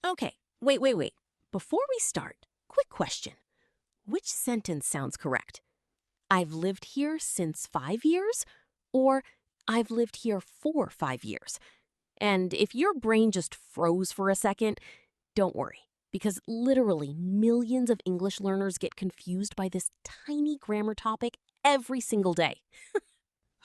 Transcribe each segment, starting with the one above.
Okay, wait. Before we start, quick question. Which sentence sounds correct? I've lived here since 5 years? Or I've lived here for 5 years? And if your brain just froze for a second, don't worry, because literally millions of English learners get confused by this tiny grammar topic every single day.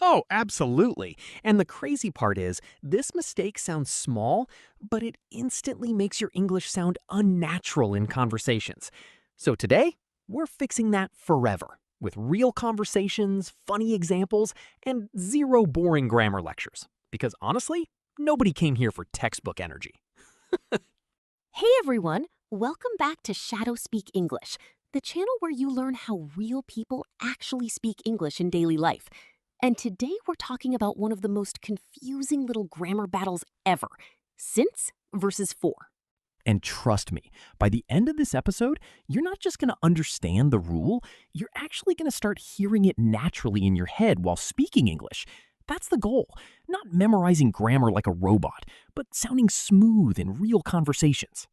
Oh, absolutely. And the crazy part is, this mistake sounds small, but it instantly makes your English sound unnatural in conversations. So today, we're fixing that forever, with real conversations, funny examples, and zero boring grammar lectures. Because honestly, nobody came here for textbook energy. Hey everyone, welcome back to Shadow Speak English, the channel where you learn how real people actually speak English in daily life. And today we're talking about one of the most confusing little grammar battles ever, since versus for. And trust me, by the end of this episode, you're not just going to understand the rule, you're actually going to start hearing it naturally in your head while speaking English. That's the goal, not memorizing grammar like a robot, but sounding smooth in real conversations.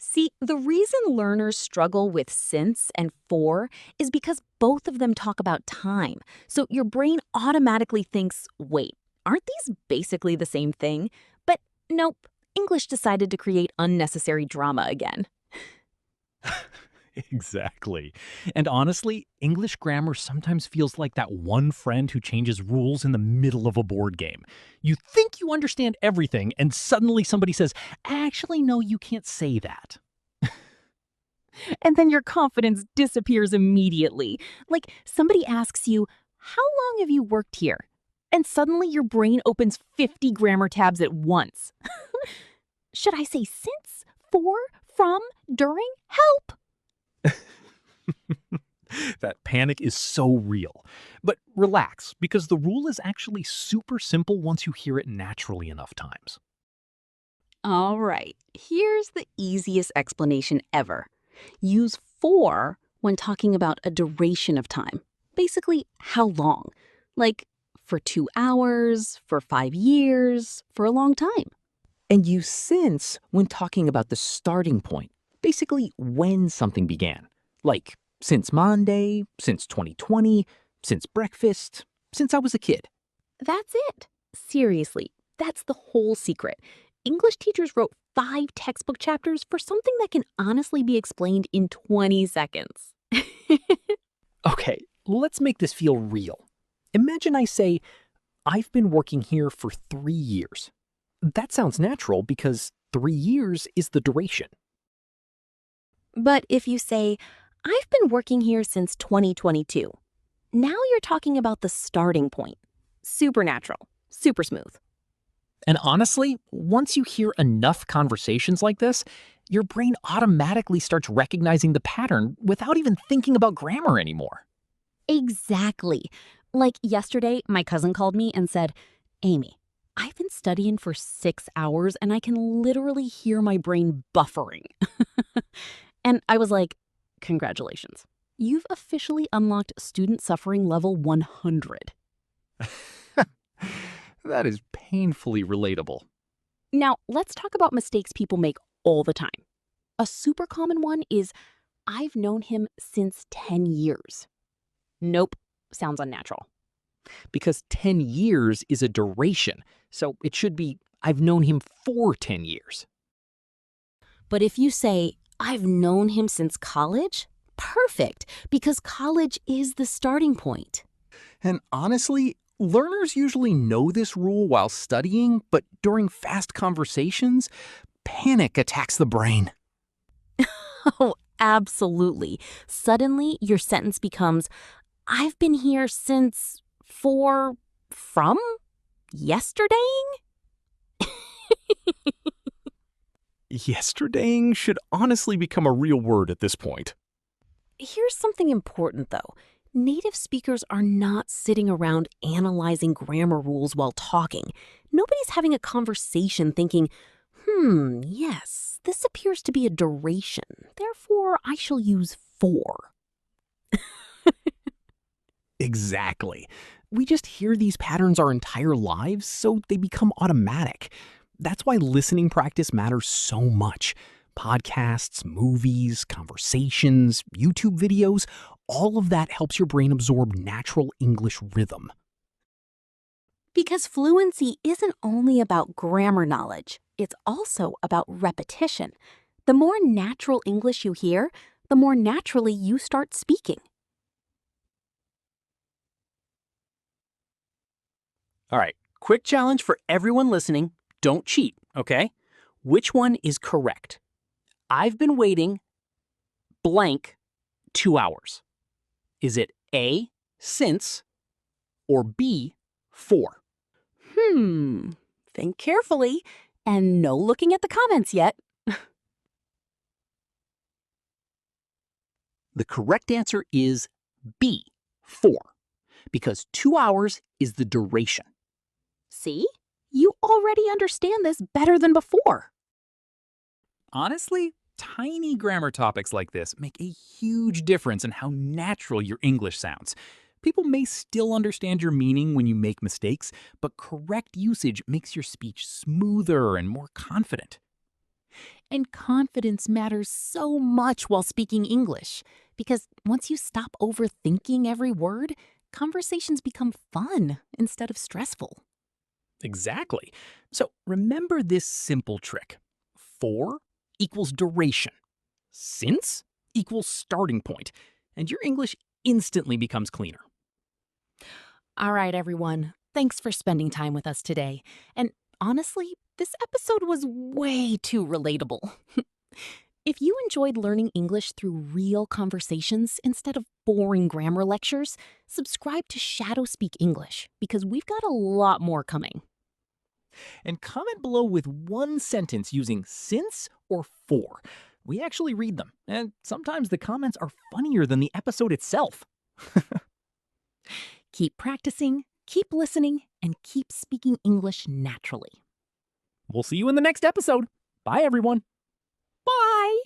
See, the reason learners struggle with since and for is because both of them talk about time. So your brain automatically thinks, wait, aren't these basically the same thing? But nope, English decided to create unnecessary drama again. Exactly. And honestly, English grammar sometimes feels like that one friend who changes rules in the middle of a board game. You think you understand everything, and suddenly somebody says, actually, no, you can't say that. And then your confidence disappears immediately. Like somebody asks you, how long have you worked here? And suddenly your brain opens 50 grammar tabs at once. Should I say since, for, from, during? Help! That panic is so real. But relax, because the rule is actually super simple once you hear it naturally enough times. All right, here's the easiest explanation ever. Use for when talking about a duration of time. Basically, how long. Like for 2 hours, for 5 years, for a long time. And use since when talking about the starting point. Basically, when something began. Like, since Monday, since 2020, since breakfast, since I was a kid. That's it. Seriously, that's the whole secret. English teachers wrote 5 textbook chapters for something that can honestly be explained in 20 seconds. Okay, let's make this feel real. Imagine I say, I've been working here for 3 years. That sounds natural because 3 years is the duration. But if you say, I've been working here since 2022, now you're talking about the starting point. Super natural, super smooth. And honestly, once you hear enough conversations like this, your brain automatically starts recognizing the pattern without even thinking about grammar anymore. Exactly. Like yesterday, my cousin called me and said, Amy, I've been studying for 6 hours and I can literally hear my brain buffering. And I was like, congratulations. You've officially unlocked student suffering level 100. That is painfully relatable. Now, let's talk about mistakes people make all the time. A super common one is, I've known him since 10 years. Nope, sounds unnatural. Because 10 years is a duration, so it should be, I've known him for 10 years. But if you say, I've known him since college, perfect, because college is the starting point. And honestly, learners usually know this rule while studying, but during fast conversations, panic attacks the brain. Oh, absolutely. Suddenly, your sentence becomes, I've been here since, from, yesterdaying? Yesterdaying should honestly become a real word at this point. Here's something important, though. Native speakers are not sitting around analyzing grammar rules while talking. Nobody's having a conversation thinking, yes, this appears to be a duration. Therefore, I shall use for. Exactly. We just hear these patterns our entire lives, so they become automatic. That's why listening practice matters so much. Podcasts, movies, conversations, YouTube videos, all of that helps your brain absorb natural English rhythm. Because fluency isn't only about grammar knowledge, it's also about repetition. The more natural English you hear, the more naturally you start speaking. All right, quick challenge for everyone listening. Don't cheat, okay? Which one is correct? I've been waiting blank 2 hours. Is it A, since, or B, for? Think carefully, and no looking at the comments yet. The correct answer is B, for, because 2 hours is the duration. See? You already understand this better than before. Honestly, tiny grammar topics like this make a huge difference in how natural your English sounds. People may still understand your meaning when you make mistakes, but correct usage makes your speech smoother and more confident. And confidence matters so much while speaking English, because once you stop overthinking every word, conversations become fun instead of stressful. Exactly. So remember this simple trick. For equals duration. Since equals starting point. And your English instantly becomes cleaner. All right, everyone. Thanks for spending time with us today. And honestly, this episode was way too relatable. If you enjoyed learning English through real conversations instead of boring grammar lectures, subscribe to Shadow Speak English because we've got a lot more coming. And comment below with one sentence using since or for. We actually read them, and sometimes the comments are funnier than the episode itself. Keep practicing, keep listening, and keep speaking English naturally. We'll see you in the next episode. Bye, everyone. Bye!